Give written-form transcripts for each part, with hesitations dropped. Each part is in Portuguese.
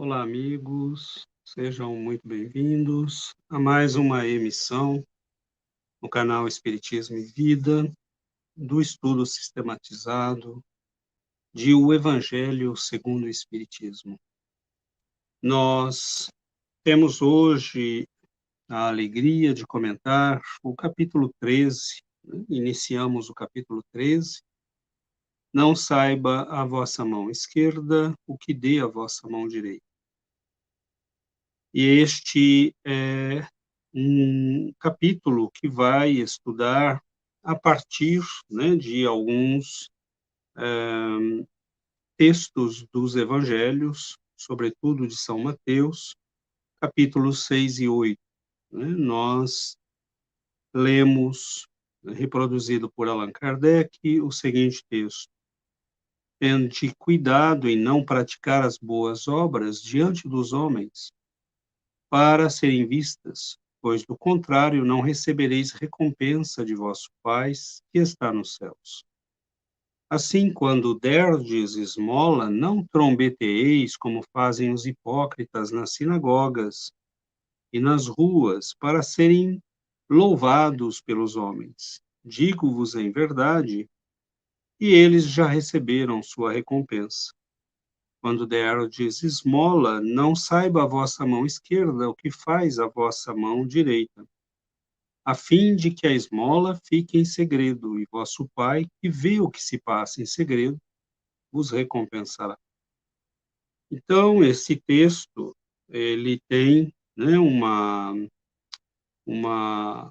Olá, amigos, sejam muito bem-vindos a mais uma emissão no canal Espiritismo e Vida, do estudo sistematizado de O Evangelho segundo o Espiritismo. Nós temos hoje a alegria de comentar o capítulo 13, né? Iniciamos o capítulo 13. Não saiba a vossa mão esquerda o que dê a vossa mão direita. E este é um capítulo que vai estudar a partir, né, de alguns textos dos evangelhos, sobretudo de São Mateus, capítulos 6 e 8. Né? Nós lemos, reproduzido por Allan Kardec, o seguinte texto: Tende cuidado em não praticar as boas obras diante dos homens, para serem vistas, pois do contrário não recebereis recompensa de vosso Pai que está nos céus. Assim, quando derdes esmola, não trombeteeis como fazem os hipócritas nas sinagogas e nas ruas, para serem louvados pelos homens. Digo-vos em verdade, e eles já receberam sua recompensa. Quando derdes esmola, não saiba a vossa mão esquerda o que faz a vossa mão direita, a fim de que a esmola fique em segredo, e vosso Pai, que vê o que se passa em segredo, vos recompensará. Então, esse texto, ele tem, né, uma, uma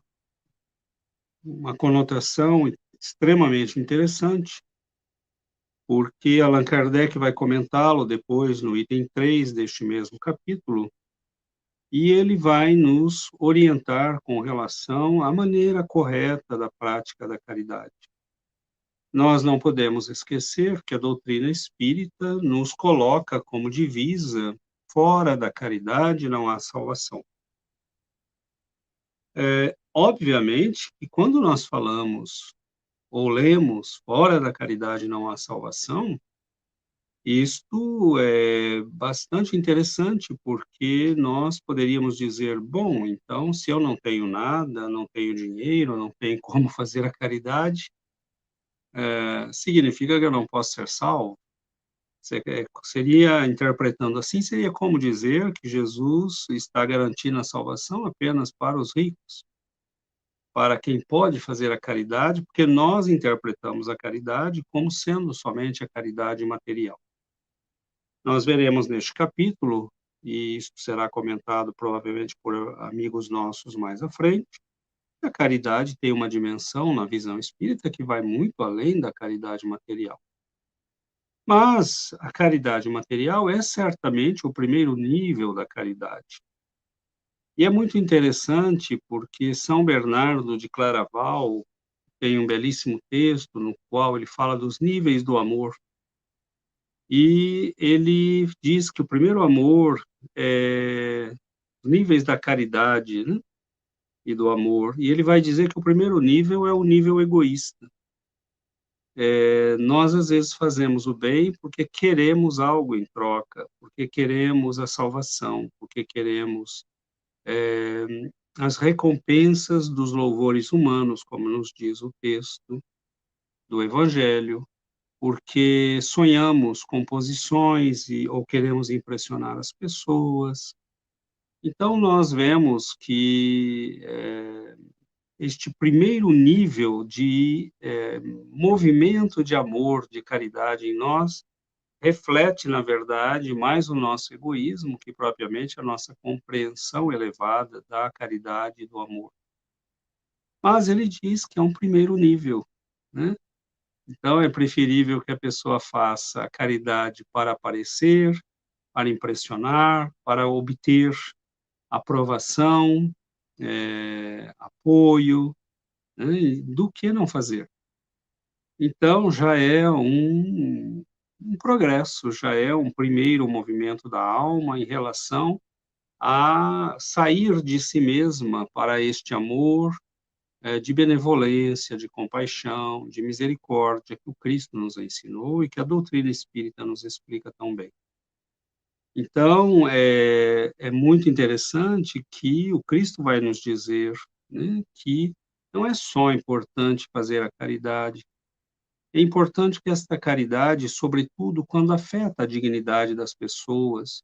conotação extremamente interessante, porque Allan Kardec vai comentá-lo depois no item 3 deste mesmo capítulo, e ele vai nos orientar com relação à maneira correta da prática da caridade. Nós não podemos esquecer que a doutrina espírita nos coloca como divisa: fora da caridade não há salvação. Obviamente que quando nós falamos ou lemos fora da caridade não há salvação, isto é bastante interessante, porque nós poderíamos dizer: bom, então, se eu não tenho nada, não tenho dinheiro, não tenho como fazer a caridade, significa que eu não posso ser salvo? Seria, interpretando assim, seria como dizer que Jesus está garantindo a salvação apenas para os ricos, para quem pode fazer a caridade, porque nós interpretamos a caridade como sendo somente a caridade material. Nós veremos neste capítulo, e isso será comentado provavelmente por amigos nossos mais à frente, que a caridade tem uma dimensão na visão espírita que vai muito além da caridade material. Mas a caridade material é certamente o primeiro nível da caridade. E é muito interessante porque São Bernardo de Claraval tem um belíssimo texto no qual ele fala dos níveis do amor. E ele diz que o primeiro amor é os níveis da caridade, né, e do amor. E ele vai dizer que o primeiro nível é o nível egoísta. Nós, às vezes, fazemos o bem porque queremos algo em troca, porque queremos a salvação, porque queremos as recompensas dos louvores humanos, como nos diz o texto do Evangelho, porque sonhamos com posições ou queremos impressionar as pessoas. Então, nós vemos que este primeiro nível de movimento de amor, de caridade em nós, reflete, na verdade, mais o nosso egoísmo que propriamente a nossa compreensão elevada da caridade e do amor. Mas ele diz que é um primeiro nível, né? Então, é preferível que a pessoa faça a caridade para aparecer, para impressionar, para obter aprovação, apoio, né, do que não fazer. Então, já é um progresso, já é um primeiro movimento da alma em relação a sair de si mesma para este amor, de benevolência, de compaixão, de misericórdia que o Cristo nos ensinou e que a doutrina espírita nos explica tão bem. Então, é muito interessante que o Cristo vai nos dizer, né, que não é só importante fazer a caridade, é importante que esta caridade, sobretudo quando afeta a dignidade das pessoas,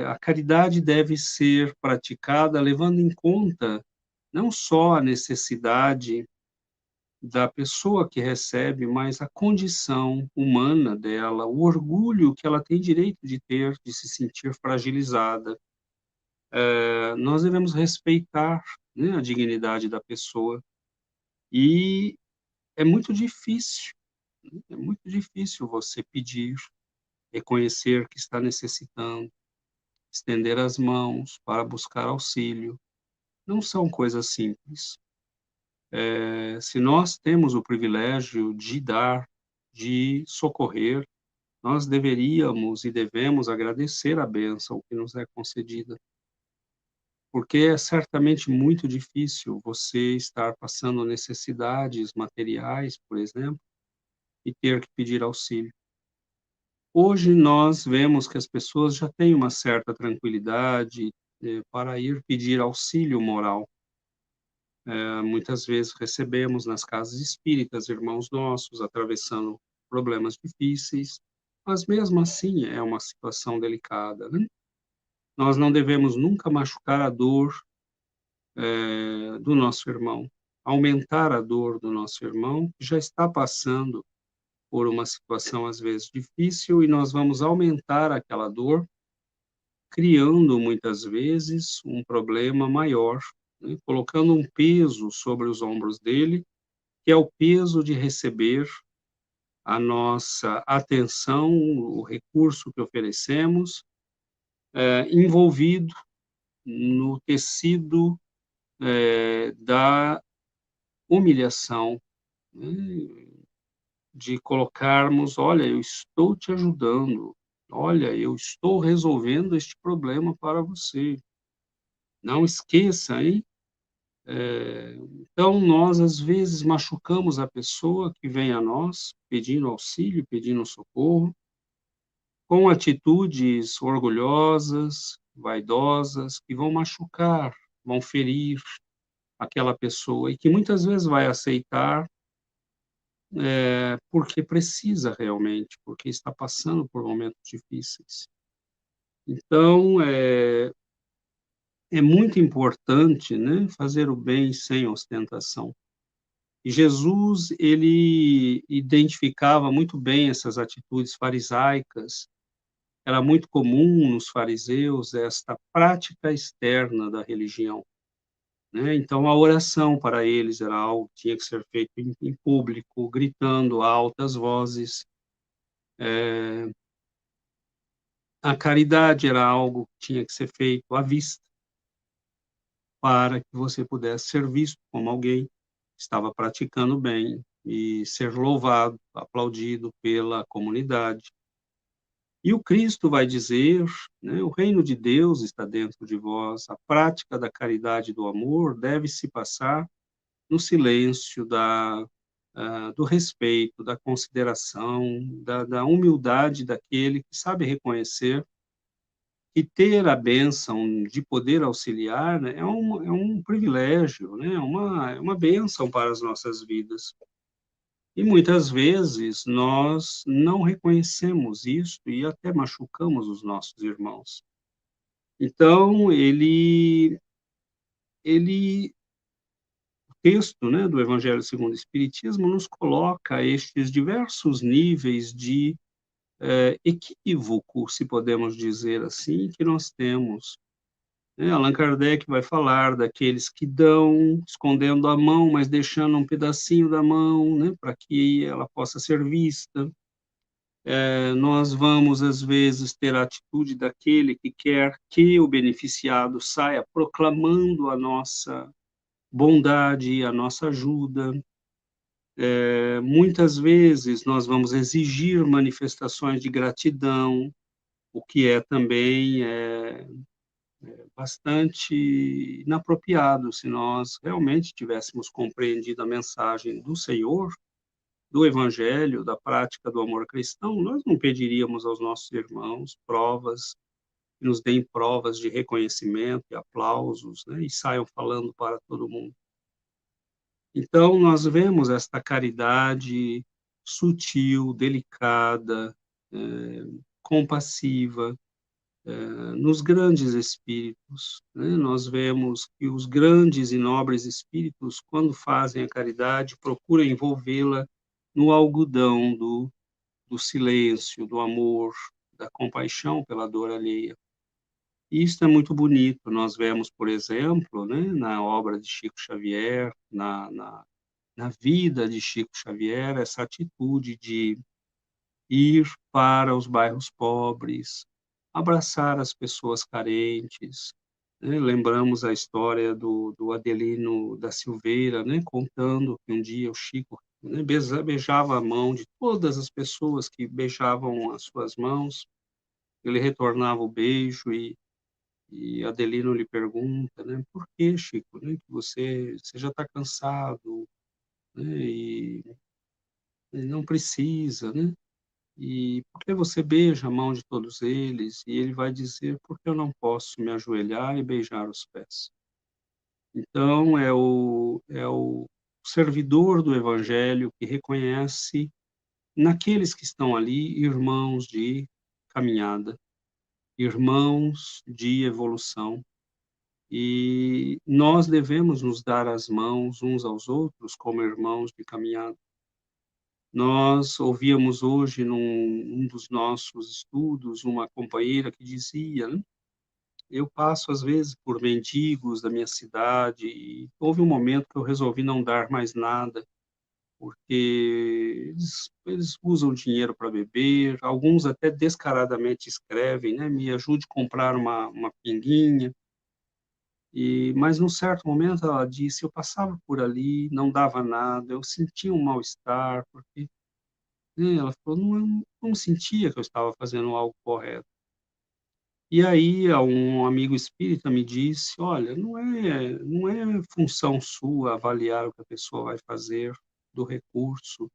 a caridade deve ser praticada levando em conta não só a necessidade da pessoa que recebe, mas a condição humana dela, o orgulho que ela tem direito de ter, de se sentir fragilizada. Nós devemos respeitar, né, a dignidade da pessoa. E é muito difícil, né, é muito difícil você pedir, reconhecer que está necessitando, estender as mãos para buscar auxílio. Não são coisas simples. Se nós temos o privilégio de dar, de socorrer, nós deveríamos e devemos agradecer a bênção que nos é concedida, porque é certamente muito difícil você estar passando necessidades materiais, por exemplo, e ter que pedir auxílio. Hoje nós vemos que as pessoas já têm uma certa tranquilidade, para ir pedir auxílio moral. Muitas vezes recebemos nas casas espíritas irmãos nossos atravessando problemas difíceis, mas mesmo assim é uma situação delicada, né? Nós não devemos nunca machucar a dor, do nosso irmão, aumentar a dor do nosso irmão, que já está passando por uma situação, às vezes, difícil, e nós vamos aumentar aquela dor, criando, muitas vezes, um problema maior, né, colocando um peso sobre os ombros dele, que é o peso de receber a nossa atenção, o recurso que oferecemos, envolvido no tecido, da humilhação, né, de colocarmos: "Olha, eu estou te ajudando. Olha, eu estou resolvendo este problema para você. Não esqueça, hein". Então nós, às vezes, machucamos a pessoa que vem a nós pedindo auxílio, pedindo socorro, com atitudes orgulhosas, vaidosas, que vão machucar, vão ferir aquela pessoa e que muitas vezes vai aceitar, porque precisa realmente, porque está passando por momentos difíceis. Então, é muito importante, né, fazer o bem sem ostentação. E Jesus, ele identificava muito bem essas atitudes farisaicas. Era muito comum nos fariseus esta prática externa da religião, né? Então a oração para eles era algo que tinha que ser feito em público, gritando a altas vozes. A caridade era algo que tinha que ser feito à vista, para que você pudesse ser visto como alguém que estava praticando bem e ser louvado, aplaudido pela comunidade. E o Cristo vai dizer, né, o reino de Deus está dentro de vós, a prática da caridade e do amor deve se passar no silêncio do respeito, da consideração, da humildade daquele que sabe reconhecer que ter a bênção de poder auxiliar, né, é um privilégio, né, é uma bênção para as nossas vidas. E muitas vezes nós não reconhecemos isso e até machucamos os nossos irmãos. Então, ele o texto, né, do Evangelho segundo o Espiritismo nos coloca estes diversos níveis de, equívoco, se podemos dizer assim, que nós temos, né. Allan Kardec vai falar daqueles que dão, escondendo a mão, mas deixando um pedacinho da mão, né, para que ela possa ser vista. Nós vamos, às vezes, ter a atitude daquele que quer que o beneficiado saia proclamando a nossa bondade, a nossa ajuda. Muitas vezes nós vamos exigir manifestações de gratidão, o que é também bastante inapropriado. Se nós realmente tivéssemos compreendido a mensagem do Senhor, do Evangelho, da prática do amor cristão, nós não pediríamos aos nossos irmãos provas, que nos deem provas de reconhecimento e aplausos, né, e saiam falando para todo mundo. Então, nós vemos esta caridade sutil, delicada, compassiva, nos grandes espíritos, né? Nós vemos que os grandes e nobres espíritos, quando fazem a caridade, procuram envolvê-la no algodão do silêncio, do amor, da compaixão pela dor alheia. E isso é muito bonito. Nós vemos, por exemplo, né, na obra de Chico Xavier, na vida de Chico Xavier, essa atitude de ir para os bairros pobres, abraçar as pessoas carentes, né? Lembramos a história do Adelino da Silveira, né? Contando que um dia o Chico, né, beijava a mão de todas as pessoas que beijavam as suas mãos, ele retornava o beijo e Adelino lhe pergunta, né, por que, Chico, né, que você já está cansado, né, e não precisa, né? E por que você beija a mão de todos eles? E ele vai dizer, porque eu não posso me ajoelhar e beijar os pés. Então, é o servidor do Evangelho que reconhece naqueles que estão ali irmãos de caminhada, irmãos de evolução. E nós devemos nos dar as mãos uns aos outros como irmãos de caminhada. Nós ouvíamos hoje, num dos nossos estudos, uma companheira que dizia, né, eu passo às vezes por mendigos da minha cidade e houve um momento que eu resolvi não dar mais nada, porque eles usam dinheiro para beber, alguns até descaradamente escrevem, né, me ajude a comprar uma pinguinha. Mas num certo momento ela disse, eu passava por ali, não dava nada, eu sentia um mal-estar, porque ela falou: "Não sentia que eu estava fazendo algo correto". E aí, um amigo espírita me disse: "Olha, não é função sua avaliar o que a pessoa vai fazer, do recurso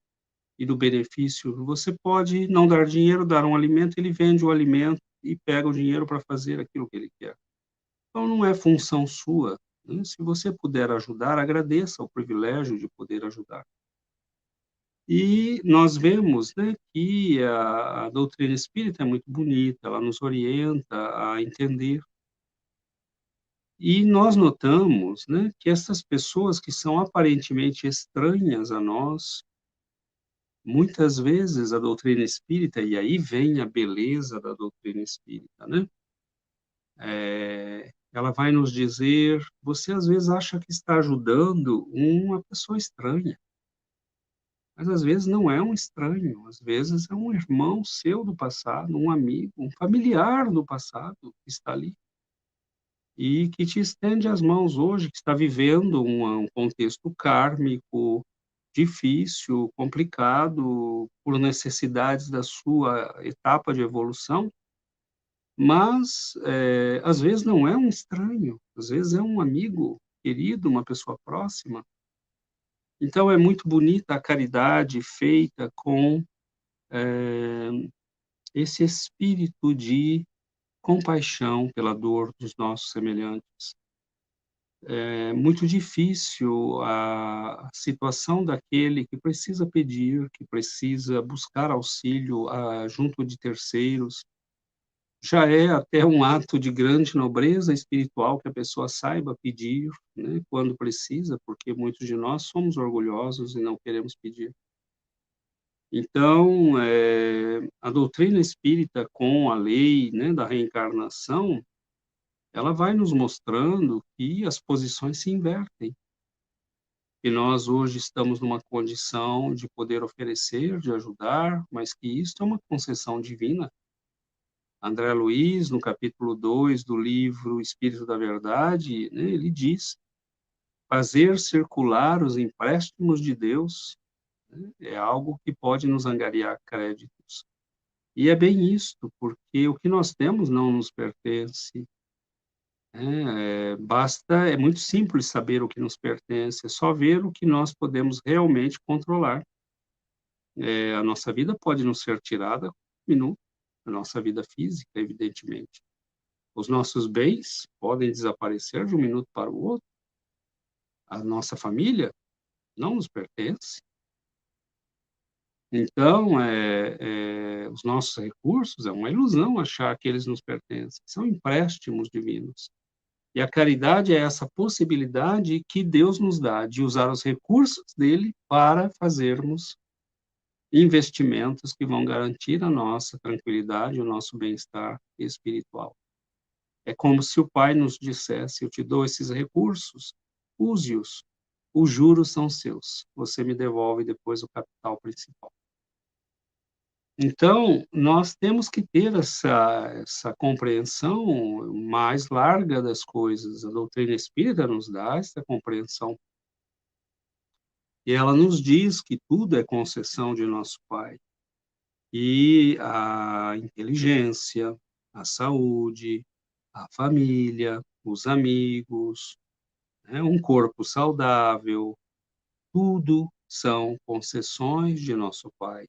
e do benefício. Você pode não dar dinheiro, dar um alimento, ele vende o alimento e pega o dinheiro para fazer aquilo que ele quer. Então não é função sua, né, se você puder ajudar, agradeça o privilégio de poder ajudar". E nós vemos, né, que a doutrina espírita é muito bonita, ela nos orienta a entender. E nós notamos, né, que essas pessoas que são aparentemente estranhas a nós, muitas vezes a doutrina espírita, e aí vem a beleza da doutrina espírita, né, ela vai nos dizer: você às vezes acha que está ajudando uma pessoa estranha. Mas às vezes não é um estranho, às vezes é um irmão seu do passado, um amigo, um familiar do passado que está ali e que te estende as mãos hoje, que está vivendo um contexto kármico difícil, complicado, por necessidades da sua etapa de evolução, mas, às vezes não é um estranho, às vezes é um amigo querido, uma pessoa próxima. Então é muito bonita a caridade feita com esse espírito de compaixão pela dor dos nossos semelhantes. É muito difícil a situação daquele que precisa pedir, que precisa buscar auxílio junto de terceiros. Já é até um ato de grande nobreza espiritual que a pessoa saiba pedir, né, quando precisa, porque muitos de nós somos orgulhosos e não queremos pedir. Então, a doutrina espírita com a lei, né, da reencarnação, ela vai nos mostrando que as posições se invertem, que nós hoje estamos numa condição de poder oferecer, de ajudar, mas que isso é uma concessão divina. André Luiz, no capítulo 2 do livro Espírito da Verdade, né, ele diz: fazer circular os empréstimos de Deus, né, é algo que pode nos angariar créditos. E é bem isto, porque o que nós temos não nos pertence, né, é muito simples saber o que nos pertence, é só ver o que nós podemos realmente controlar. A nossa vida pode nos ser tirada um minuto, a nossa vida física, evidentemente. Os nossos bens podem desaparecer de um minuto para o outro. A nossa família não nos pertence. Então, os nossos recursos, é uma ilusão achar que eles nos pertencem, são empréstimos divinos. E a caridade é essa possibilidade que Deus nos dá de usar os recursos dele para fazermos investimentos que vão garantir a nossa tranquilidade, o nosso bem-estar espiritual. É como se o Pai nos dissesse: eu te dou esses recursos, use-os, os juros são seus, você me devolve depois o capital principal. Então, nós temos que ter essa compreensão mais larga das coisas. A doutrina espírita nos dá essa compreensão. E ela nos diz que tudo é concessão de nosso Pai. E a inteligência, a saúde, a família, os amigos, né, um corpo saudável, tudo são concessões de nosso Pai.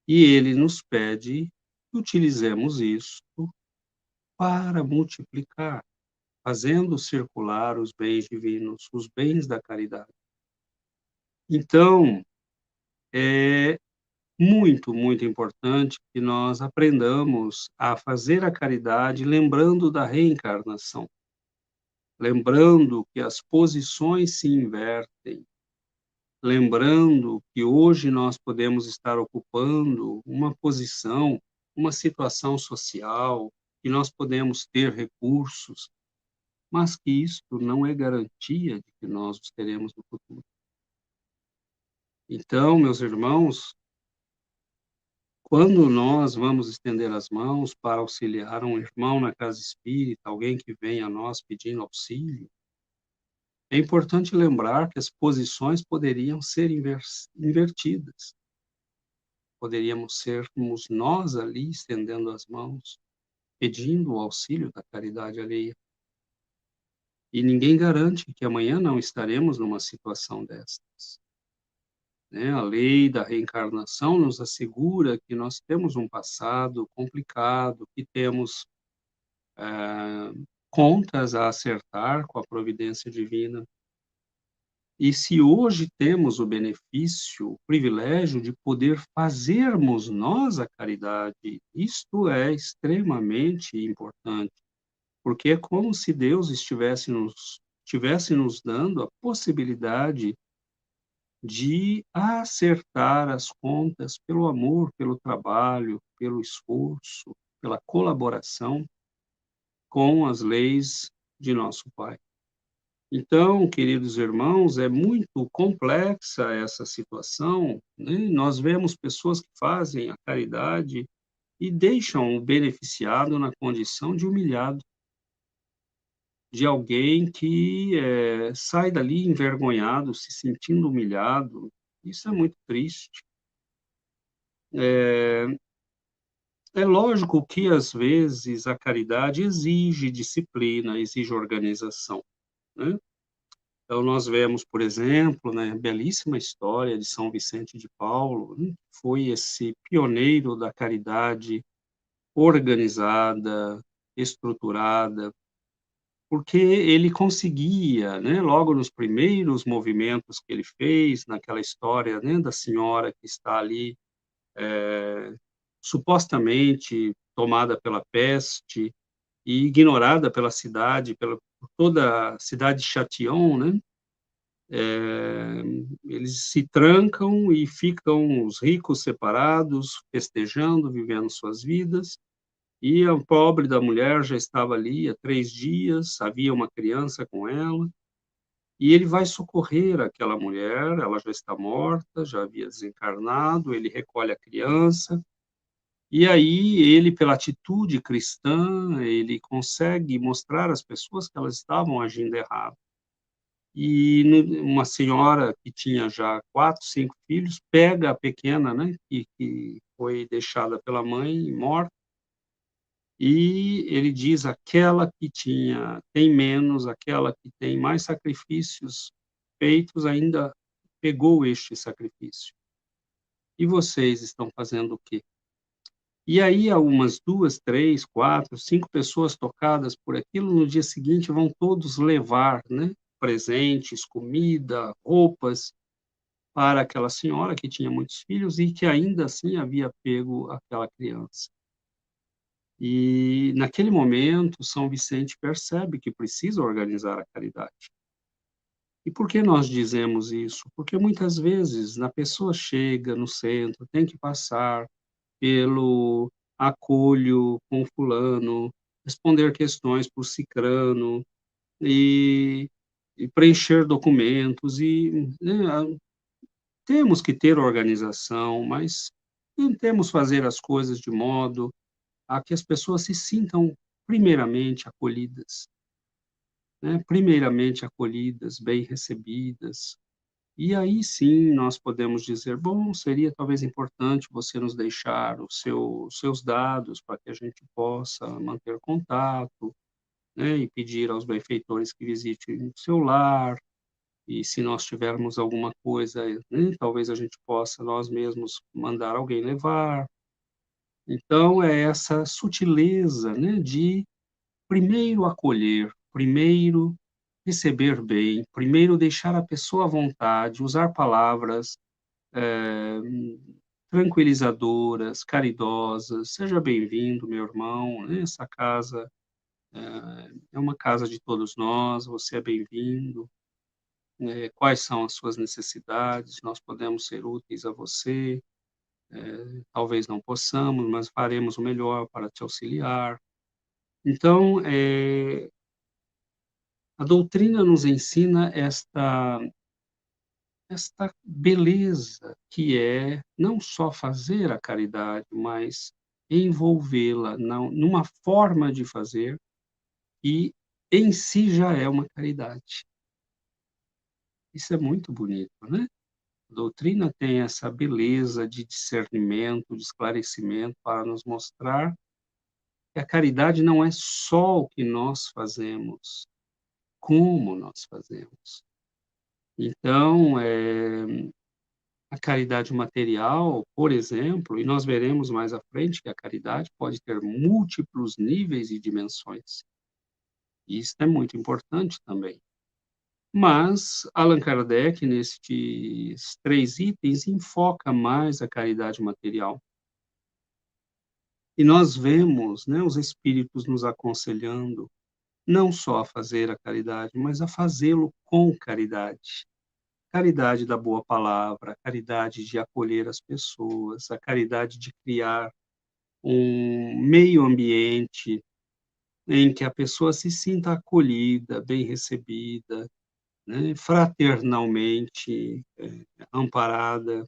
E Ele nos pede que utilizemos isso para multiplicar, fazendo circular os bens divinos, os bens da caridade. Então, é muito, muito importante que nós aprendamos a fazer a caridade lembrando da reencarnação, lembrando que as posições se invertem, lembrando que hoje nós podemos estar ocupando uma posição, uma situação social, que nós podemos ter recursos, mas que isto não é garantia de que nós os teremos no futuro. Então, meus irmãos, quando nós vamos estender as mãos para auxiliar um irmão na casa espírita, alguém que vem a nós pedindo auxílio, é importante lembrar que as posições poderiam ser invertidas. Poderíamos sermos nós ali estendendo as mãos, pedindo o auxílio da caridade alheia. E ninguém garante que amanhã não estaremos numa situação dessas. Né? A lei da reencarnação nos assegura que nós temos um passado complicado, que temos contas a acertar com a providência divina. E se hoje temos o benefício, o privilégio de poder fazermos nós a caridade, isto é extremamente importante, porque é como se Deus estivesse nos dando a possibilidade de acertar as contas pelo amor, pelo trabalho, pelo esforço, pela colaboração com as leis de nosso Pai. Então, queridos irmãos, é muito complexa essa situação, né? Nós vemos pessoas que fazem a caridade e deixam o beneficiado na condição de humilhado, de alguém que sai dali envergonhado, se sentindo humilhado. Isso é muito triste. É lógico que, às vezes, a caridade exige disciplina, exige organização, né? Então, nós vemos, por exemplo, né, belíssima história de São Vicente de Paulo, né, que foi esse pioneiro da caridade organizada, estruturada, porque ele conseguia, né, logo nos primeiros movimentos que ele fez, naquela história, né, da senhora que está ali, supostamente tomada pela peste e ignorada pela cidade, por toda a cidade de Châtillon, né? Eles se trancam e ficam os ricos separados, festejando, vivendo suas vidas, e a pobre da mulher já estava ali há 3 dias, havia uma criança com ela, e ele vai socorrer aquela mulher, ela já está morta, já havia desencarnado, ele recolhe a criança, e aí ele, pela atitude cristã, ele consegue mostrar às pessoas que elas estavam agindo errado. E uma senhora que tinha já 4, 5 filhos, pega a pequena, né, que foi deixada pela mãe morta, e ele diz: aquela que tem menos, aquela que tem mais sacrifícios feitos, ainda pegou este sacrifício. E vocês estão fazendo o quê? E aí, algumas 2, 3, 4, 5 pessoas tocadas por aquilo, no dia seguinte vão todos levar, né, presentes, comida, roupas, para aquela senhora que tinha muitos filhos e que ainda assim havia pego aquela criança. E naquele momento, São Vicente percebe que precisa organizar a caridade. E por que nós dizemos isso? Porque muitas vezes a pessoa chega no centro, tem que passar pelo acolho com fulano, responder questões por cicrano e preencher documentos né, temos que ter organização, mas tentemos fazer as coisas de modo a que as pessoas se sintam primeiramente acolhidas, né, primeiramente acolhidas, bem recebidas. E aí sim nós podemos dizer: "Bom, seria talvez importante você nos deixar os seus dados para que a gente possa manter contato, né, e pedir aos benfeitores que visitem o seu lar, e se nós tivermos alguma coisa, né, talvez a gente possa nós mesmos mandar alguém levar". Então é essa sutileza, né, de primeiro acolher, primeiro receber bem, primeiro deixar a pessoa à vontade, usar palavras, eh, tranquilizadoras, caridosas. "Seja bem-vindo, meu irmão, né, essa casa, é uma casa de todos nós, você é bem-vindo. Quais são as suas necessidades? Nós podemos ser úteis a você, talvez não possamos, mas faremos o melhor para te auxiliar". Então, a doutrina nos ensina esta beleza que é não só fazer a caridade, mas envolvê-la numa forma de fazer que em si já é uma caridade. Isso é muito bonito, né? A doutrina tem essa beleza de discernimento, de esclarecimento para nos mostrar que a caridade não é só o que nós fazemos, como nós fazemos. Então, a caridade material, por exemplo, e nós veremos mais à frente que a caridade pode ter múltiplos níveis e dimensões. Isso é muito importante também. Mas Allan Kardec, nestes 3 itens, enfoca mais a caridade material. E nós vemos, né, os espíritos nos aconselhando não só a fazer a caridade, mas a fazê-lo com caridade. Caridade da boa palavra, a caridade de acolher as pessoas, a caridade de criar um meio ambiente em que a pessoa se sinta acolhida, bem recebida, né, fraternalmente, amparada,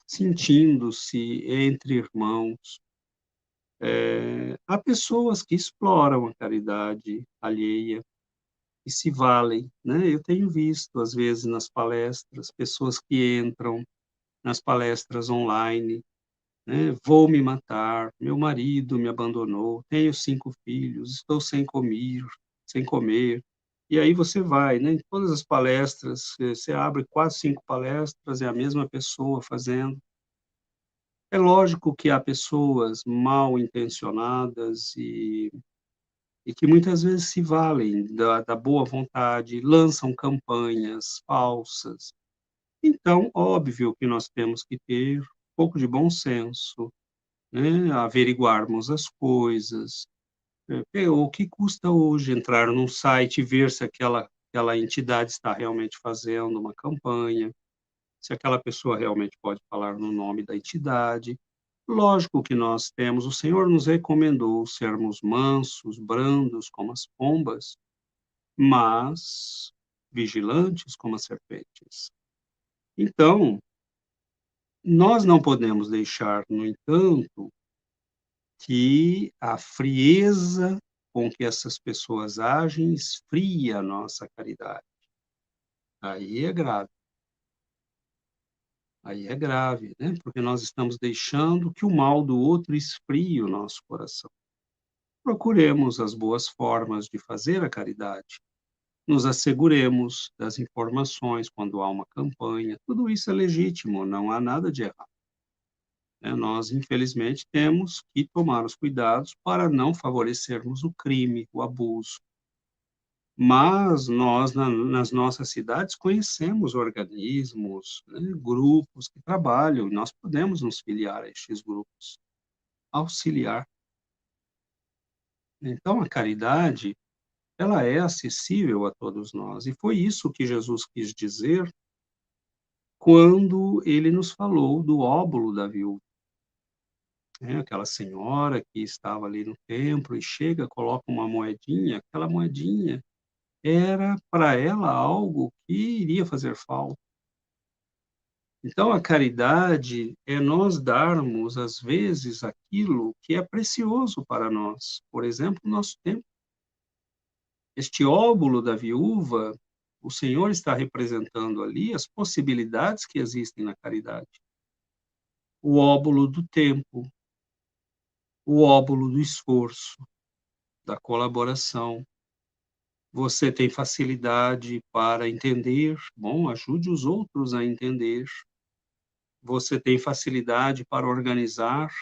sentindo-se entre irmãos. Há pessoas que exploram a caridade alheia e se valem, né. Eu tenho visto, às vezes, nas palestras, pessoas que entram nas palestras online, né: "Vou me matar, meu marido me abandonou, tenho 5 filhos, estou sem comer". E aí você vai, né, em todas as palestras, você abre 4, 5 palestras, é a mesma pessoa fazendo. É lógico que há pessoas mal intencionadas e que muitas vezes se valem da boa vontade, lançam campanhas falsas. Então, óbvio que nós temos que ter um pouco de bom senso, né, averiguarmos as coisas. O que custa hoje entrar num site e ver se aquela entidade está realmente fazendo uma campanha, se aquela pessoa realmente pode falar no nome da entidade. Lógico que nós temos, o Senhor nos recomendou sermos mansos, brandos como as pombas, mas vigilantes como as serpentes. Então, nós não podemos deixar, no entanto, que a frieza com que essas pessoas agem esfrie a nossa caridade. Aí é grave, aí é grave, né, porque nós estamos deixando que o mal do outro esfrie o nosso coração. Procuremos as boas formas de fazer a caridade, nos asseguremos das informações quando há uma campanha, tudo isso é legítimo, não há nada de errado. né? Nós, infelizmente, temos que tomar os cuidados para não favorecermos o crime, o abuso. Mas nós, nas nossas cidades, conhecemos organismos, né, grupos que trabalham, e nós podemos nos filiar a estes grupos, auxiliar. Então, a caridade, ela é acessível a todos nós, e foi isso que Jesus quis dizer quando ele nos falou do óbolo da viúva, né, aquela senhora que estava ali no templo e chega, coloca uma moedinha, aquela moedinha era para ela algo que iria fazer falta. Então, a caridade é nós darmos, às vezes, aquilo que é precioso para nós. Por exemplo, o nosso tempo. Este óbolo da viúva, o Senhor está representando ali as possibilidades que existem na caridade. O óbolo do tempo, o óbolo do esforço, da colaboração. Você tem facilidade para entender, bom, ajude os outros a entender. Você tem facilidade para organizar,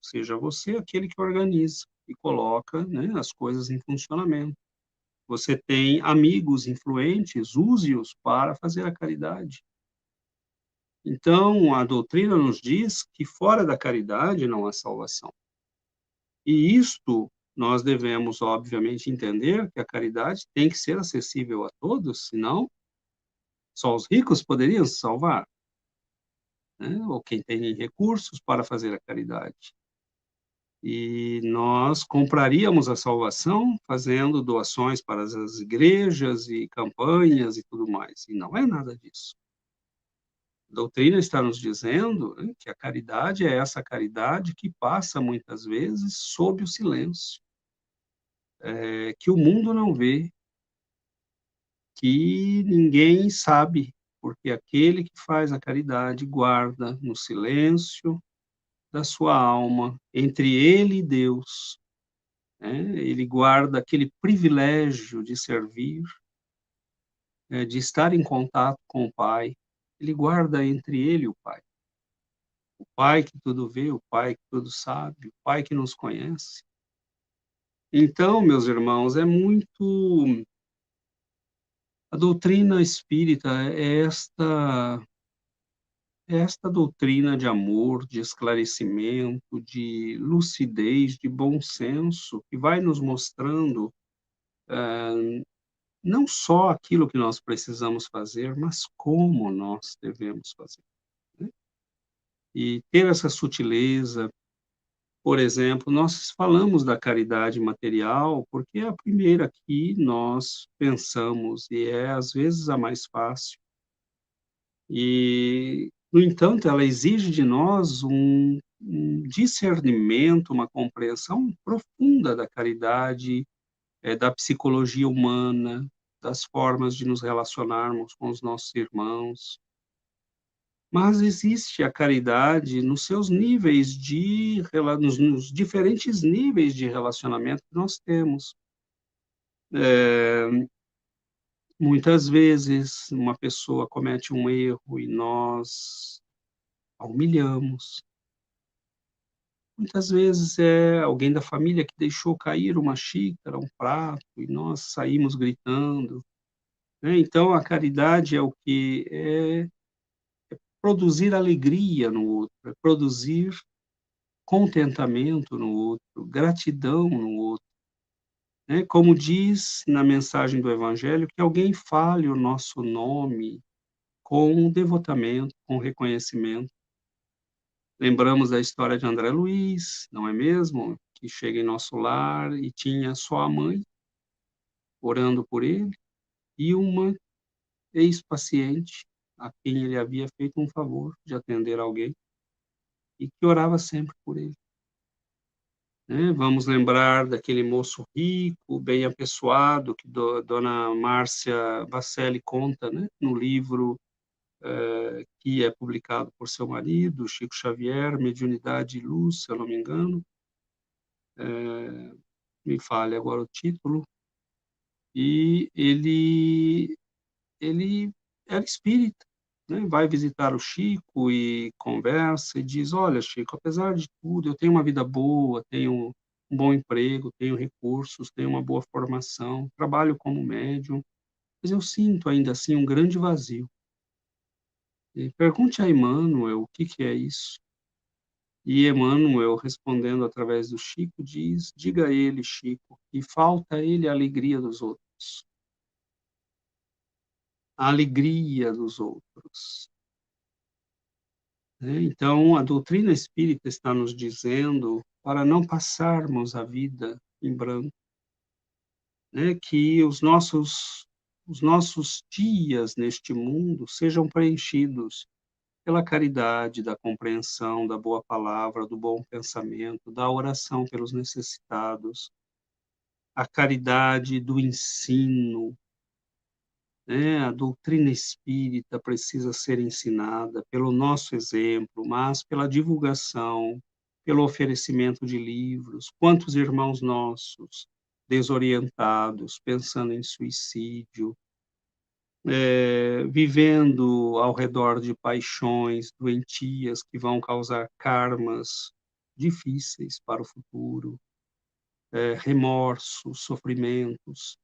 seja você aquele que organiza e coloca, né, as coisas em funcionamento. Você tem amigos influentes, use-os para fazer a caridade. Então, a doutrina nos diz que fora da caridade não há salvação. E isto nós devemos, obviamente, entender que a caridade tem que ser acessível a todos, senão só os ricos poderiam se salvar, né? Ou quem tem recursos para fazer a caridade. E nós compraríamos a salvação fazendo doações para as igrejas e campanhas e tudo mais. E não é nada disso. A doutrina está nos dizendo, né, que a caridade é essa caridade que passa muitas vezes sob o silêncio, que o mundo não vê, que ninguém sabe, porque aquele que faz a caridade guarda no silêncio da sua alma, entre ele e Deus, né? Ele guarda aquele privilégio de servir, de estar em contato com o Pai. Ele guarda entre ele e o Pai. O Pai que tudo vê, o Pai que tudo sabe, o Pai que nos conhece. Então, meus irmãos, a doutrina espírita é esta doutrina de amor, de esclarecimento, de lucidez, de bom senso, que vai nos mostrando não só aquilo que nós precisamos fazer, mas como nós devemos fazer, né? E ter essa sutileza, por exemplo, nós falamos da caridade material, porque é a primeira que nós pensamos e é, às vezes, a mais fácil. E, no entanto, ela exige de nós um discernimento, uma compreensão profunda da caridade, da psicologia humana, das formas de nos relacionarmos com os nossos irmãos. Mas existe a caridade nos seus níveis nos diferentes níveis de relacionamento que nós temos. Muitas vezes, uma pessoa comete um erro e nós a humilhamos. Muitas vezes é alguém da família que deixou cair uma xícara, um prato, e nós saímos gritando, né. Então a caridade é o que é produzir alegria no outro, é produzir contentamento no outro, gratidão no outro, né. Como diz na mensagem do evangelho, que alguém fale o nosso nome com devotamento, com reconhecimento. Lembramos da história de André Luiz, não é mesmo? Que chega em nosso lar e tinha só a mãe orando por ele e uma ex-paciente a quem ele havia feito um favor de atender alguém e que orava sempre por ele, né. Vamos lembrar daquele moço rico, bem apessoado, que dona Márcia Bacelli conta, né, no livro, que é publicado por seu marido, Chico Xavier, Mediunidade e Luz, se eu não me engano, me falha agora o título, e ele era espírita, né, vai visitar o Chico e conversa e diz: "Olha, Chico, apesar de tudo, eu tenho uma vida boa, tenho um bom emprego, tenho recursos, tenho uma boa formação, trabalho como médium, mas eu sinto ainda assim um grande vazio. E pergunte a Emmanuel o que que é isso." E Emmanuel, respondendo através do Chico, diz: "Diga a ele, Chico, que falta a ele a alegria dos outros, a alegria dos outros." Né, então, a doutrina espírita está nos dizendo para não passarmos a vida em branco, né, que os nossos dias neste mundo sejam preenchidos pela caridade, da compreensão, da boa palavra, do bom pensamento, da oração pelos necessitados, a caridade do ensino, né, a doutrina espírita precisa ser ensinada pelo nosso exemplo, mas pela divulgação, pelo oferecimento de livros. Quantos irmãos nossos desorientados, pensando em suicídio, vivendo ao redor de paixões doentias que vão causar karmas difíceis para o futuro, remorsos, sofrimentos.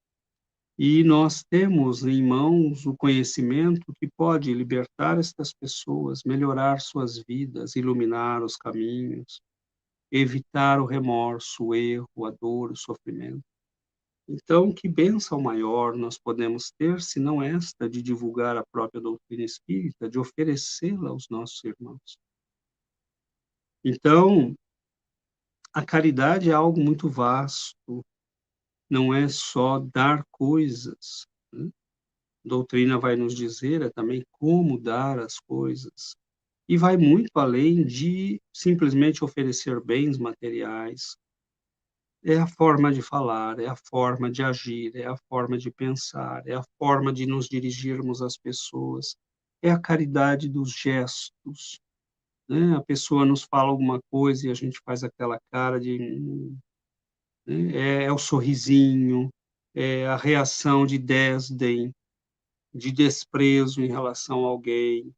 E nós temos em mãos o conhecimento que pode libertar estas pessoas, melhorar suas vidas, iluminar os caminhos, evitar o remorso, o erro, a dor, o sofrimento. Então, que bênção maior nós podemos ter, se não esta de divulgar a própria doutrina espírita, de oferecê-la aos nossos irmãos. Então, a caridade é algo muito vasto, não é só dar coisas, né? Doutrina vai nos dizer também como dar as coisas, e vai muito além de simplesmente oferecer bens materiais. É a forma de falar, é a forma de agir, é a forma de pensar, é a forma de nos dirigirmos às pessoas, é a caridade dos gestos, né? A pessoa nos fala alguma coisa e a gente faz aquela cara de né? É o sorrisinho, é a reação de desdém, de desprezo em relação a alguém,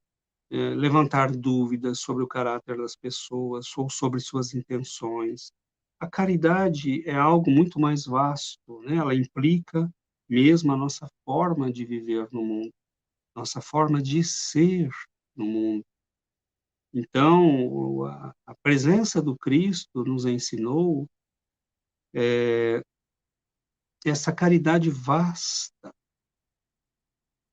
levantar dúvidas sobre o caráter das pessoas ou sobre suas intenções. A caridade é algo muito mais vasto, né? Ela implica mesmo a nossa forma de viver no mundo, nossa forma de ser no mundo. Então, a presença do Cristo nos ensinou essa caridade vasta,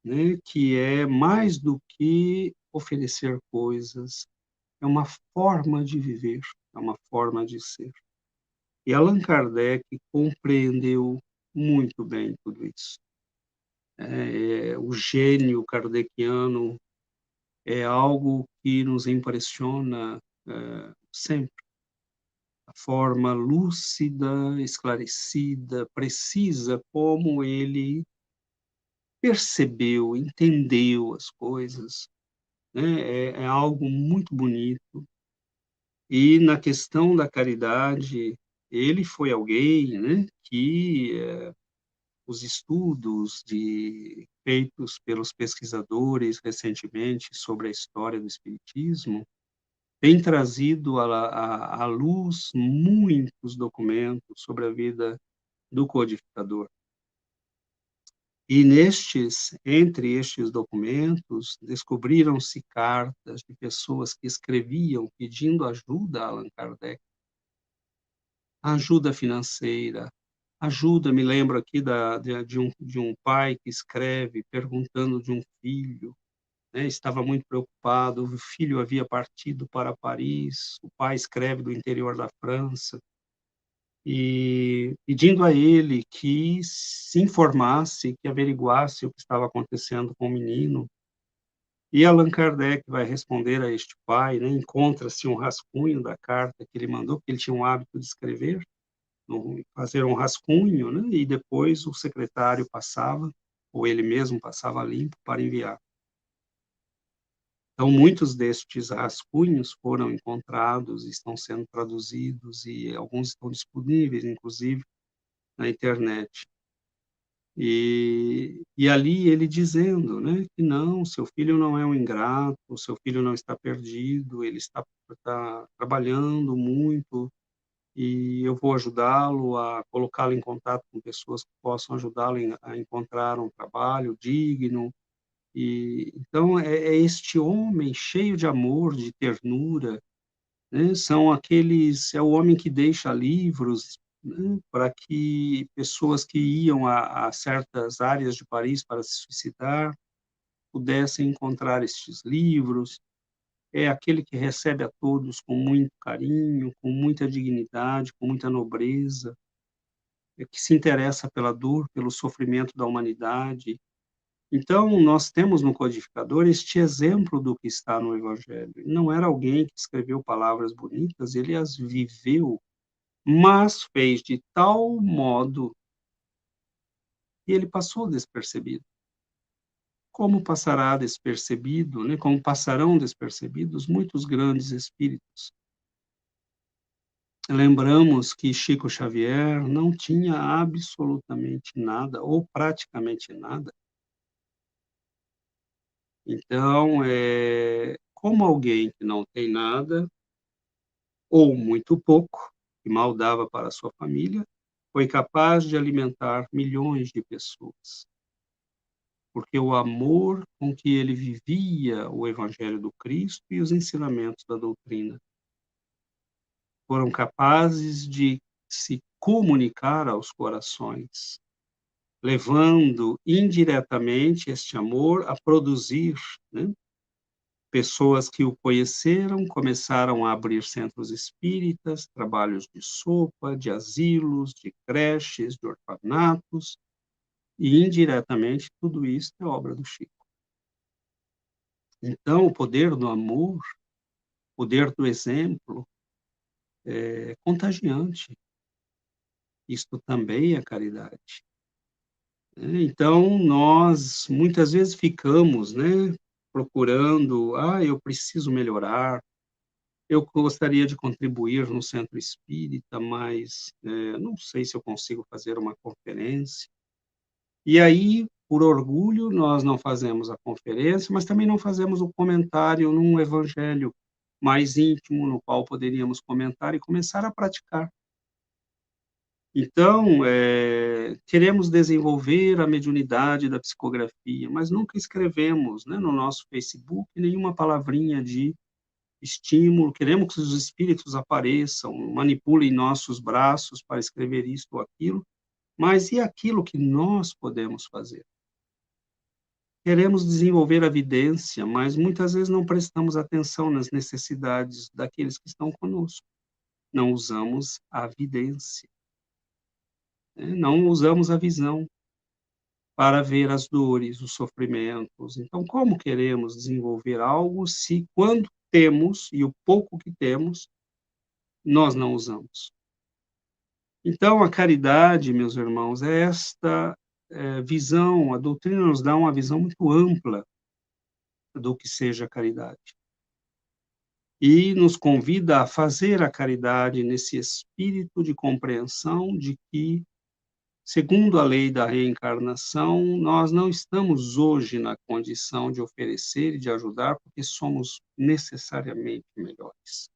né? Que é mais do que oferecer coisas, é uma forma de viver, é uma forma de ser. E Allan Kardec compreendeu muito bem tudo isso. O gênio kardeciano é algo que nos impressiona sempre. A forma lúcida, esclarecida, precisa, como ele percebeu, entendeu as coisas, né? É algo muito bonito. E na questão da caridade, ele foi alguém, né, que os estudos feitos pelos pesquisadores recentemente sobre a história do espiritismo têm trazido à luz muitos documentos sobre a vida do codificador. E entre estes documentos, descobriram-se cartas de pessoas que escreviam pedindo ajuda a Allan Kardec, ajuda financeira, ajuda. Me lembro aqui de um pai que escreve perguntando de um filho, né, estava muito preocupado, o filho havia partido para Paris, o pai escreve do interior da França, e pedindo a ele que se informasse, que averiguasse o que estava acontecendo com o menino. E Allan Kardec vai responder a este pai, né, encontra-se um rascunho da carta que ele mandou, porque ele tinha um hábito de escrever, fazer um rascunho, né, e depois o secretário passava, ou ele mesmo passava limpo para enviar. Então, muitos destes rascunhos foram encontrados, estão sendo traduzidos e alguns estão disponíveis, inclusive, na internet. E ali ele dizendo, né, que não, seu filho não é um ingrato, seu filho não está perdido, ele está trabalhando muito, e eu vou ajudá-lo a colocá-lo em contato com pessoas que possam ajudá-lo a encontrar um trabalho digno. E então é este homem cheio de amor, de ternura, né, são aqueles é o homem que deixa livros, né, para que pessoas que iam a certas áreas de Paris para se suicidar, pudessem encontrar estes livros. É aquele que recebe a todos com muito carinho, com muita dignidade, com muita nobreza, é que se interessa pela dor, pelo sofrimento da humanidade. Então, nós temos no codificador este exemplo do que está no evangelho. Não era alguém que escreveu palavras bonitas, ele as viveu, mas fez de tal modo que ele passou despercebido. Como passará despercebido, né, como passarão despercebidos muitos grandes espíritos. Lembramos que Chico Xavier não tinha absolutamente nada, ou praticamente nada. Então, como alguém que não tem nada, ou muito pouco, que mal dava para a sua família, foi capaz de alimentar milhões de pessoas. Porque o amor com que ele vivia o Evangelho do Cristo e os ensinamentos da doutrina foram capazes de se comunicar aos corações, levando indiretamente este amor a produzir, né? Pessoas que o conheceram começaram a abrir centros espíritas, trabalhos de sopa, de asilos, de creches, de orfanatos, e indiretamente tudo isso é obra do Chico. Então, o poder do amor, o poder do exemplo é contagiante. Isto também é caridade, né? Então, nós muitas vezes ficamos, né, procurando, eu preciso melhorar, eu gostaria de contribuir no centro espírita, mas não sei se eu consigo fazer uma conferência. E aí, por orgulho, nós não fazemos a conferência, mas também não fazemos o comentário num evangelho mais íntimo, no qual poderíamos comentar e começar a praticar. Então, queremos desenvolver a mediunidade da psicografia, mas nunca escrevemos, né, no nosso Facebook nenhuma palavrinha de estímulo, queremos que os espíritos apareçam, manipulem nossos braços para escrever isto ou aquilo, mas e aquilo que nós podemos fazer? Queremos desenvolver a vidência, mas muitas vezes não prestamos atenção nas necessidades daqueles que estão conosco. Não usamos a vidência, né? Não usamos a visão para ver as dores, os sofrimentos. Então, como queremos desenvolver algo se quando temos, e o pouco que temos, nós não usamos? Então, a caridade, meus irmãos, é esta visão, a doutrina nos dá uma visão muito ampla do que seja a caridade. E nos convida a fazer a caridade nesse espírito de compreensão de que, segundo a lei da reencarnação, nós não estamos hoje na condição de oferecer e de ajudar porque somos necessariamente melhores.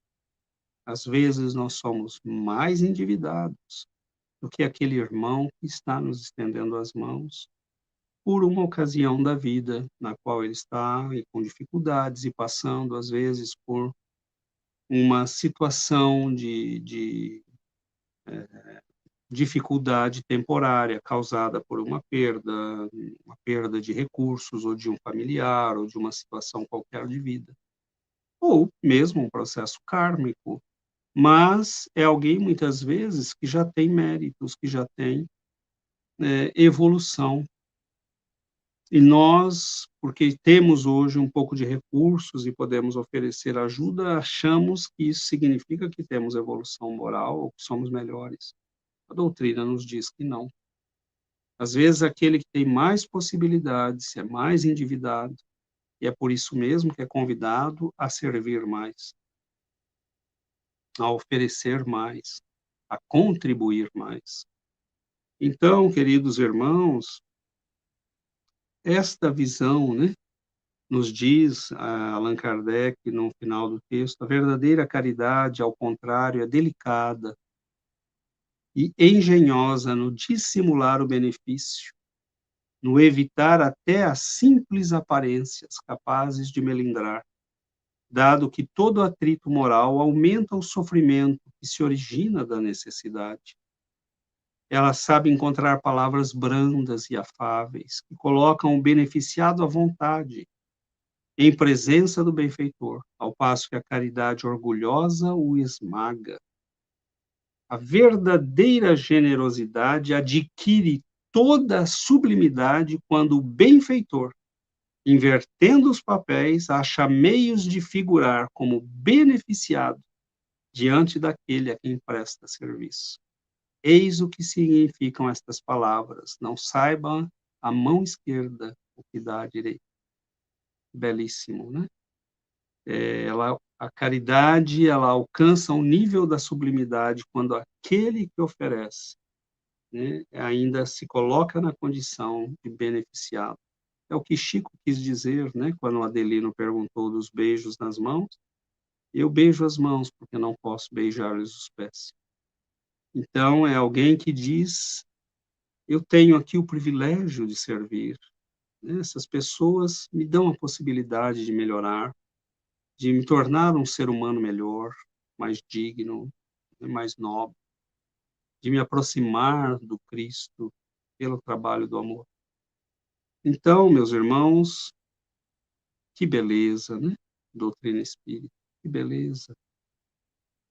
Às vezes nós somos mais endividados do que aquele irmão que está nos estendendo as mãos por uma ocasião da vida na qual ele está e com dificuldades e passando, às vezes, por uma situação de dificuldade temporária causada por uma perda de recursos, ou de um familiar, ou de uma situação qualquer de vida, ou mesmo um processo kármico, mas é alguém, muitas vezes, que já tem méritos, que já tem evolução. E nós, porque temos hoje um pouco de recursos e podemos oferecer ajuda, achamos que isso significa que temos evolução moral ou que somos melhores. A doutrina nos diz que não. Às vezes, aquele que tem mais possibilidades, é mais endividado, e é por isso mesmo que é convidado a servir mais, a oferecer mais, a contribuir mais. Então, queridos irmãos, esta visão, né, nos diz Allan Kardec no final do texto, a verdadeira caridade, ao contrário, é delicada e engenhosa no dissimular o benefício, no evitar até as simples aparências capazes de melindrar, dado que todo atrito moral aumenta o sofrimento que se origina da necessidade. Ela sabe encontrar palavras brandas e afáveis, que colocam o beneficiado à vontade, em presença do benfeitor, ao passo que a caridade orgulhosa o esmaga. A verdadeira generosidade adquire toda a sublimidade quando o benfeitor, invertendo os papéis, acha meios de figurar como beneficiado diante daquele a quem presta serviço. Eis o que significam estas palavras: não saiba a mão esquerda o que dá à direita. Belíssimo, né? A caridade, ela alcança um nível da sublimidade quando aquele que oferece, né, ainda se coloca na condição de beneficiado. É o que Chico quis dizer, né, quando o Adelino perguntou dos beijos nas mãos. Eu beijo as mãos porque não posso beijar-lhes os pés. Então, é alguém que diz: eu tenho aqui o privilégio de servir, né? Essas pessoas me dão a possibilidade de melhorar, de me tornar um ser humano melhor, mais digno, mais nobre, de me aproximar do Cristo pelo trabalho do amor. Então, meus irmãos, que beleza, né? Doutrina espírita, que beleza,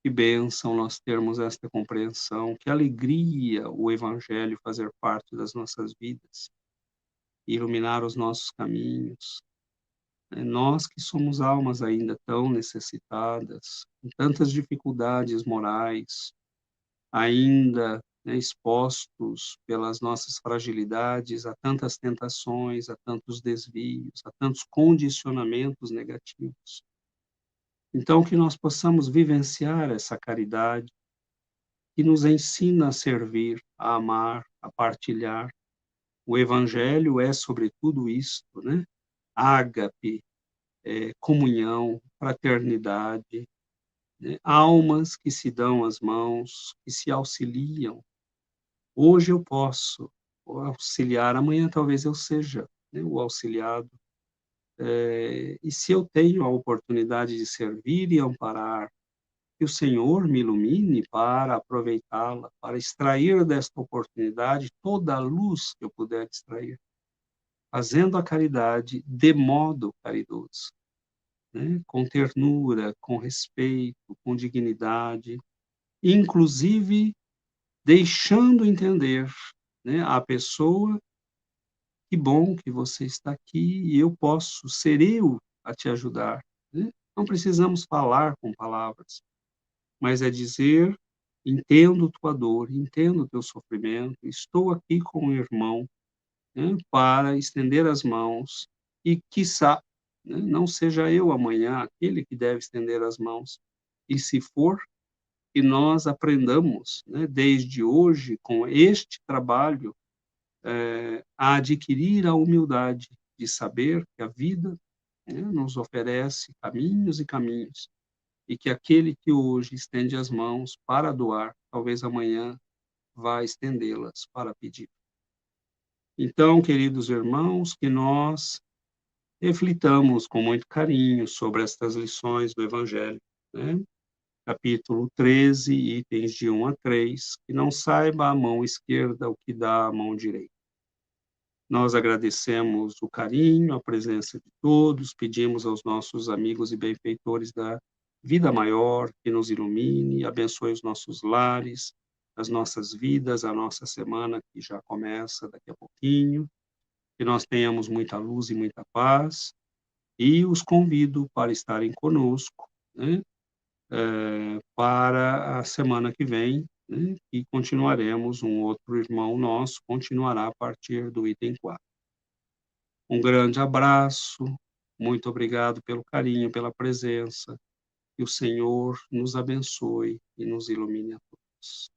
que bênção nós termos esta compreensão, que alegria o Evangelho fazer parte das nossas vidas, iluminar os nossos caminhos. Nós que somos almas ainda tão necessitadas, com tantas dificuldades morais, ainda, né, expostos pelas nossas fragilidades a tantas tentações, a tantos desvios, a tantos condicionamentos negativos. Então, que nós possamos vivenciar essa caridade que nos ensina a servir, a amar, a partilhar. O Evangelho é, sobretudo, isto, né? Ágape, comunhão, fraternidade, né? Almas que se dão as mãos, que se auxiliam. Hoje eu posso auxiliar, amanhã talvez eu seja, né, o auxiliado. E se eu tenho a oportunidade de servir e amparar, que o Senhor me ilumine para aproveitá-la, para extrair desta oportunidade toda a luz que eu puder extrair, fazendo a caridade de modo caridoso, né? Com ternura, com respeito, com dignidade, inclusive deixando entender, né, à pessoa: que bom que você está aqui e eu posso ser eu a te ajudar, né? Não precisamos falar com palavras, mas é dizer: entendo tua dor, entendo o teu sofrimento, estou aqui com o irmão, né, para estender as mãos e, quiçá, né, não seja eu amanhã aquele que deve estender as mãos. E se for, que nós aprendamos, né, desde hoje, com este trabalho, a adquirir a humildade de saber que a vida, né, nos oferece caminhos e caminhos, e que aquele que hoje estende as mãos para doar, talvez amanhã vá estendê-las para pedir. Então, queridos irmãos, que nós reflitamos com muito carinho sobre estas lições do Evangelho, né? Capítulo 13, itens de 1 a 3, que não saiba a mão esquerda o que dá a mão direita. Nós agradecemos o carinho, a presença de todos, pedimos aos nossos amigos e benfeitores da vida maior que nos ilumine, abençoe os nossos lares, as nossas vidas, a nossa semana que já começa daqui a pouquinho, que nós tenhamos muita luz e muita paz, e os convido para estarem conosco, né, para a semana que vem, né, e continuaremos, um outro irmão nosso continuará a partir do item 4. Um grande abraço, muito obrigado pelo carinho, pela presença, que o Senhor nos abençoe e nos ilumine a todos.